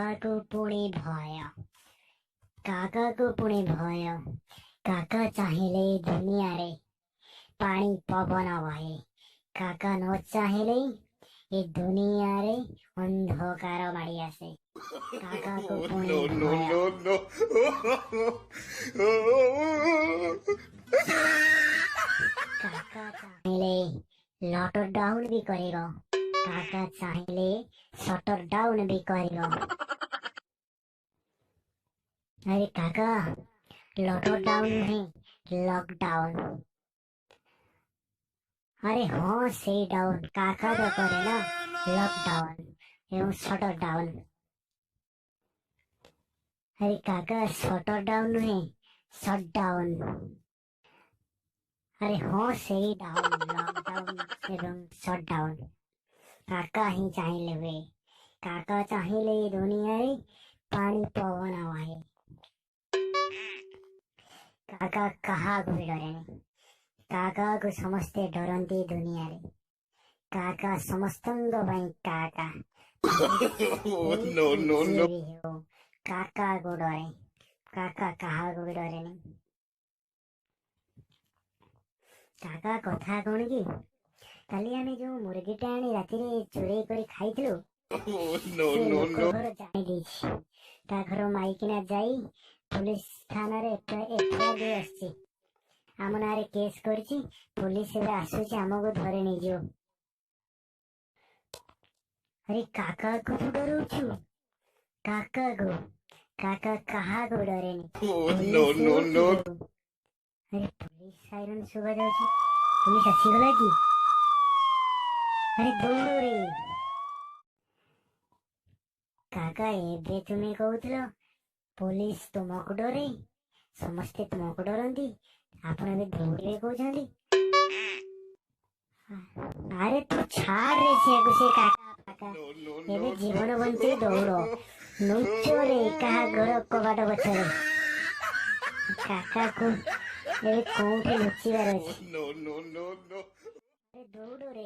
କାକାକୁ ପୁଣି ଭୟ କାକାକୁ ପୁଣି ଭୟ। କାକା ଚାହିଁଲେ ଦୁନିଆରେ ପାଣି ପବନ ବହେ। କାକା ନ ଚାହିଁଲେ ଏ ଦୁନିଆରେ ଅନ୍ଧକାର ମାଡ଼ି ଆସେ। କାକାକୁ ପୁଣି No, no, ଭୟ। no, no. କାକା ଚାହିଁଲେ ଲକଡାଉନ ବି କରିବ। କାକା ଚାହିଁଲେ ସଟର ଡାଉନ ବି କରିବ। ଆରେ କାକା, ଲକଡାଉନ ନୁହେଁ ଲକଡାଉନ। ଆରେ ହଁ ସେଇ ଡାଉନ କାକା ତ କରେ ନା ଲକଡାଉନ ଏବଂ ସଟର ଡାଉନ। ଆରେ କାକା ସଟର ଡାଉନ ନୁହେଁ ସଟ ଡାଉନ। ଆରେ ହଁ ସେଇ ଡାଉନ ଲକଡାଉନ ଏବଂ ସଟ ଡାଉନ କାକା ହିଁ ଚାହିଁଲେ ହୁଏ। କାକା ଚାହିଁଲେ ଏ ଦୁନିଆରେ ପାଣି ପବନ ବହେ। କାକା କାହାକୁ ବି ଡରେନି। କାକାକୁ ସମସ୍ତେ ଡରନ୍ତି ଦୁନିଆରେ। କାକା ସମସ୍ତଙ୍କ ପାଇଁ କାକା। No, no, ଯିଏ no. ବି ହେଉ କାକାକୁ ଡରେ। କାକା କାହାକୁ ବି ଡରେନି। କାକା କଥା କଣ କି, କାଲି ଆମେ ଯୋଉ ମୁର୍ଗୀଟା ଆଣି ରାତିରେ ଚୋରେଇ କରି ଖାଇଥିଲୁ, No, ସେ no, ଲୋକ no. ଘର ଜାଣି ଦେଇଛି। ତା ଘର ମାଇକିନା ଯାଇ ପୁଲିସ ଥାନାରେ ଏଫଆଇଆର ଦେଇ ଆସିଛି। ଆମ ନାଁରେ କେସ୍ କରିଛି। ପୁଲିସ ଏବେ ଆସୁଛି ଆମକୁ ଧରି ନେଇଯିବ। ଆରେ କାକାକୁ ତୁ ଡରଉଛୁ? କାକାକୁ? କାକା କାହାକୁ ଡରେନି। No, ପୁଲିସ no, ହେଉ କି no. ହେଉ। ଆରେ ପୁଲିସ ସାଇରନ ଶୁଭା ଯାଉଛି। ପୁଲିସ ଆସିଗଲା କି? ଆରେ ଦୌଡ଼ରେ। କାକା ଏବେ ତୁମେ କହୁଥିଲ ପୋଲିସ ତୁମକୁ ଡରେ, ସମସ୍ତେ ତୁମକୁ ଡରନ୍ତି, ଆପଣ ଏବେ ଦୌଡ଼ିବେ କହୁଛନ୍ତି? ଆରେ ତୁ ଛାଡରେ ସିଆକୁ ସେ କାକା ଫାକା। No, no, ଏବେ no, ଜୀବନ no. ବଞ୍ଚେଇ ଦୌଡ଼। ନୁଚରେ କାହା ଘର କବାଟ ପଛରେ। କାକାକୁ ଏବେ କୋଉଠି ଲୁଚିବାର ଅଛି। No, no, no, no. ଆରେ ଦୌଡ଼ରେ।